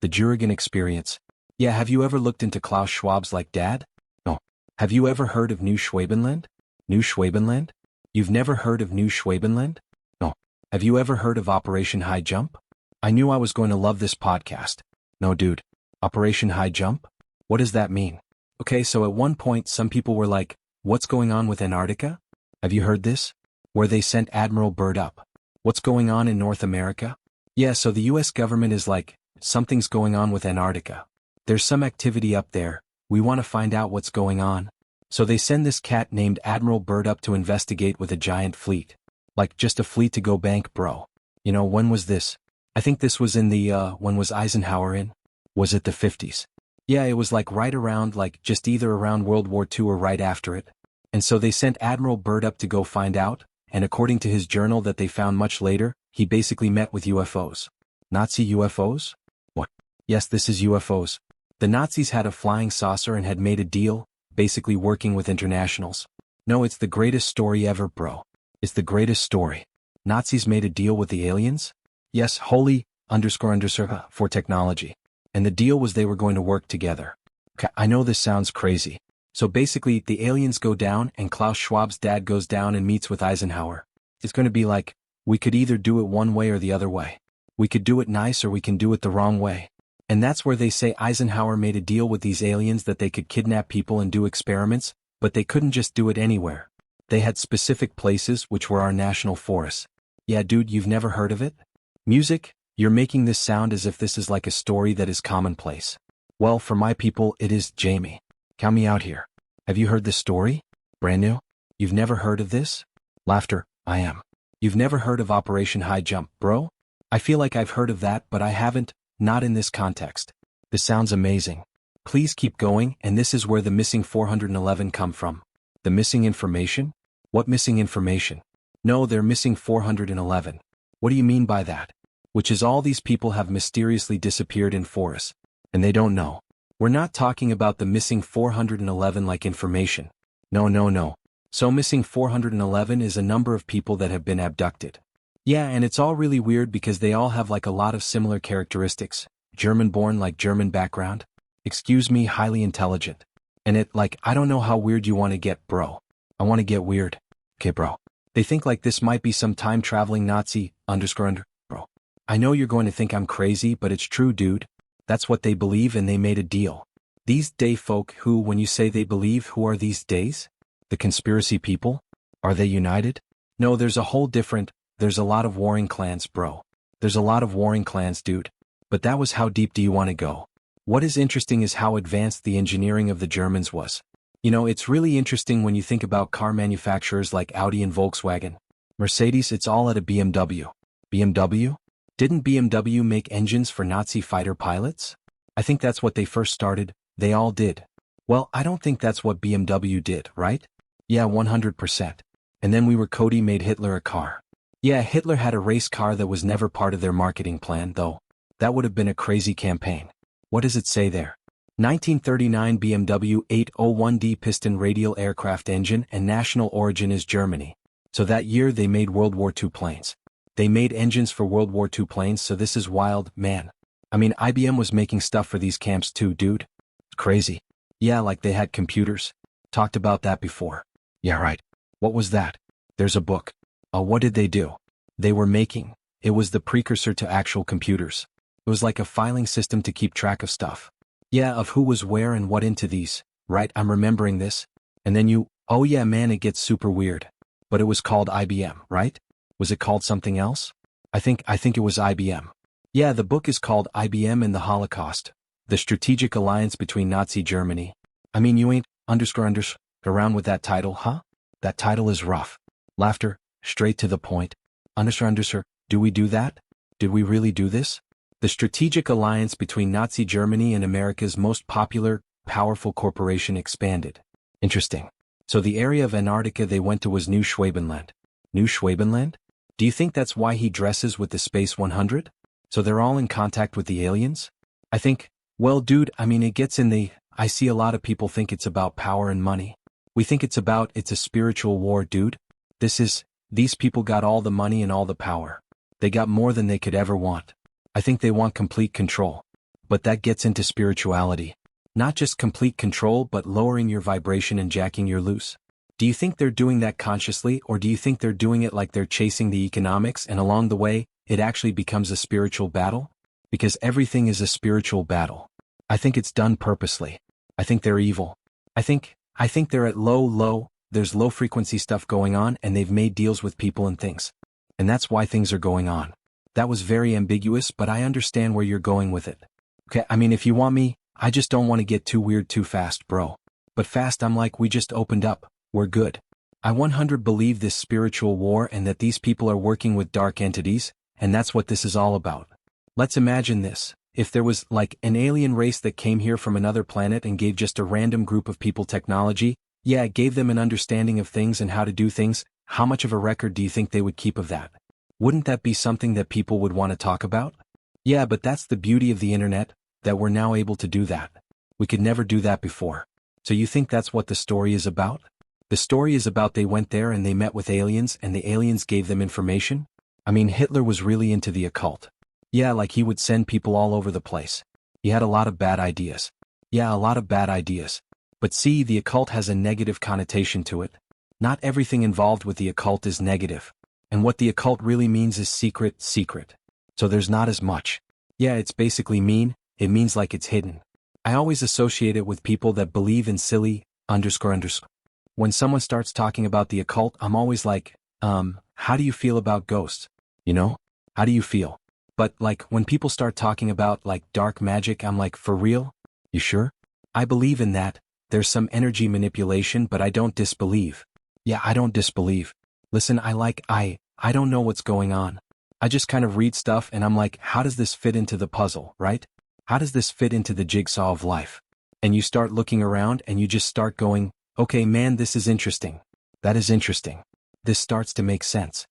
The Jurgen experience. Yeah, have you ever looked into Klaus Schwab's like dad? No. Have you ever heard of New Schwabenland? New Schwabenland? You've never heard of New Schwabenland? No. Have you ever heard of Operation High Jump? I knew I was going to love this podcast. No, dude. Operation High Jump? What does that mean? Okay, so at one point some people were like, what's going on with Antarctica? Have you heard this? Where they sent Admiral Byrd up. What's going on in North America? Yeah, so the US government is like, something's going on with Antarctica. There's some activity up there, we want to find out what's going on. So they send this cat named Admiral Byrd up to investigate with a giant fleet. Like just a fleet to go bank, bro. You know, when was this? I think this was in the, when was Eisenhower in? Was it the 50s? Yeah, it was like right around, like just either around World War II or right after it. And so they sent Admiral Byrd up to go find out, and according to his journal that they found much later, he basically met with UFOs. Nazi UFOs? What? Yes, this is UFOs. The Nazis had a flying saucer and had made a deal, basically working with internationals. No, it's the greatest story ever, bro. It's the greatest story. Nazis made a deal with the aliens? Yes, holy _ for technology. And the deal was they were going to work together. Okay, I know this sounds crazy. So basically, the aliens go down and Klaus Schwab's dad goes down and meets with Eisenhower. It's going to be like, we could either do it one way or the other way. We could do it nice or we can do it the wrong way. And that's where they say Eisenhower made a deal with these aliens that they could kidnap people and do experiments, but they couldn't just do it anywhere. They had specific places which were our national forests. Yeah, dude, you've never heard of it? Music? You're making this sound as if this is like a story that is commonplace. Well, for my people, it is, Jamie. Count me out here. Have you heard this story? Brand new? You've never heard of this? Laughter, I am. You've never heard of Operation High Jump, bro? I feel like I've heard of that, but I haven't, not in this context. This sounds amazing. Please keep going, and this is where the missing 411 come from. The missing information? What missing information? No, they're missing 411. What do you mean by that? Which is all these people have mysteriously disappeared in forests, and they don't know. We're not talking about the missing 411 like information. No. So missing 411 is a number of people that have been abducted. Yeah, and it's all really weird because they all have like a lot of similar characteristics. German-born, like German background. Excuse me, highly intelligent. And it, like, I don't know how weird you want to get, bro. I want to get weird. Okay, bro. They think like this might be some time-traveling Nazi, bro. I know you're going to think I'm crazy, but it's true, dude. That's what they believe and they made a deal. These day folk who, when you say they believe, who are these days? The conspiracy people? Are they united? No, there's a whole different, there's a lot of warring clans, bro. There's a lot of warring clans, dude. But that was how deep do you want to go? What is interesting is how advanced the engineering of the Germans was. You know, it's really interesting when you think about car manufacturers like Audi and Volkswagen. Mercedes, it's all at a BMW. BMW? Didn't BMW make engines for Nazi fighter pilots? I think that's what they first started, they all did. Well, I don't think that's what BMW did, right? Yeah, 100%. And then Cody made Hitler a car. Yeah, Hitler had a race car that was never part of their marketing plan, though. That would have been a crazy campaign. What does it say there? 1939 BMW 801D piston radial aircraft engine and national origin is Germany. So that year they made World War II planes. They made engines for World War II planes, so this is wild, man. I mean, IBM was making stuff for these camps too, dude. Crazy. Yeah, like they had computers. Talked about that before. Yeah, right. What was that? There's a book. What did they do? They were making. It was the precursor to actual computers. It was like a filing system to keep track of stuff. Yeah, of who was where and what into these. Right, I'm remembering this. And then oh yeah man, it gets super weird. But it was called IBM, right? Was it called something else? I think it was IBM. Yeah, the book is called IBM and the Holocaust. The Strategic Alliance Between Nazi Germany. I mean, you ain't around with that title, huh? That title is rough. Laughter, straight to the point. Do we do that? Did we really do this? The strategic alliance between Nazi Germany and America's most popular, powerful corporation expanded. Interesting. So the area of Antarctica they went to was New Schwabenland. New Schwabenland? Do you think that's why he dresses with the Space 100? So they're all in contact with the aliens? I think, well dude, I mean it gets in the, I see a lot of people think it's about power and money. We think it's a spiritual war, dude. These people got all the money and all the power. They got more than they could ever want. I think they want complete control. But that gets into spirituality. Not just complete control but lowering your vibration and jacking your loose. Do you think they're doing that consciously, or do you think they're doing it like they're chasing the economics and along the way, it actually becomes a spiritual battle? Because everything is a spiritual battle. I think it's done purposely. I think they're evil. I think they're at there's low frequency stuff going on and they've made deals with people and things. And that's why things are going on. That was very ambiguous, but I understand where you're going with it. Okay, I mean, if you want me, I just don't want to get too weird too fast, bro. But fast I'm like, we just opened up, we're good. I 100% believe this spiritual war and that these people are working with dark entities, and that's what this is all about. Let's imagine this. If there was, like, an alien race that came here from another planet and gave just a random group of people technology, yeah, it gave them an understanding of things and how to do things, how much of a record do you think they would keep of that? Wouldn't that be something that people would want to talk about? Yeah, but that's the beauty of the internet, that we're now able to do that. We could never do that before. So you think that's what the story is about? The story is about they went there and they met with aliens and the aliens gave them information? I mean, Hitler was really into the occult. Yeah, like he would send people all over the place. He had a lot of bad ideas. Yeah, a lot of bad ideas. But see, the occult has a negative connotation to it. Not everything involved with the occult is negative. And what the occult really means is secret. So there's not as much. Yeah, it's basically mean, it means like it's hidden. I always associate it with people that believe in silly, __. When someone starts talking about the occult, I'm always like, how do you feel about ghosts? You know? How do you feel? But, like, when people start talking about, like, dark magic, I'm like, for real? You sure? I believe in that. There's some energy manipulation, but I don't disbelieve. Yeah, I don't disbelieve. Listen, I don't know what's going on. I just kind of read stuff and I'm like, how does this fit into the puzzle, right? How does this fit into the jigsaw of life? And you start looking around and you just start going, okay man, this is interesting. That is interesting. This starts to make sense.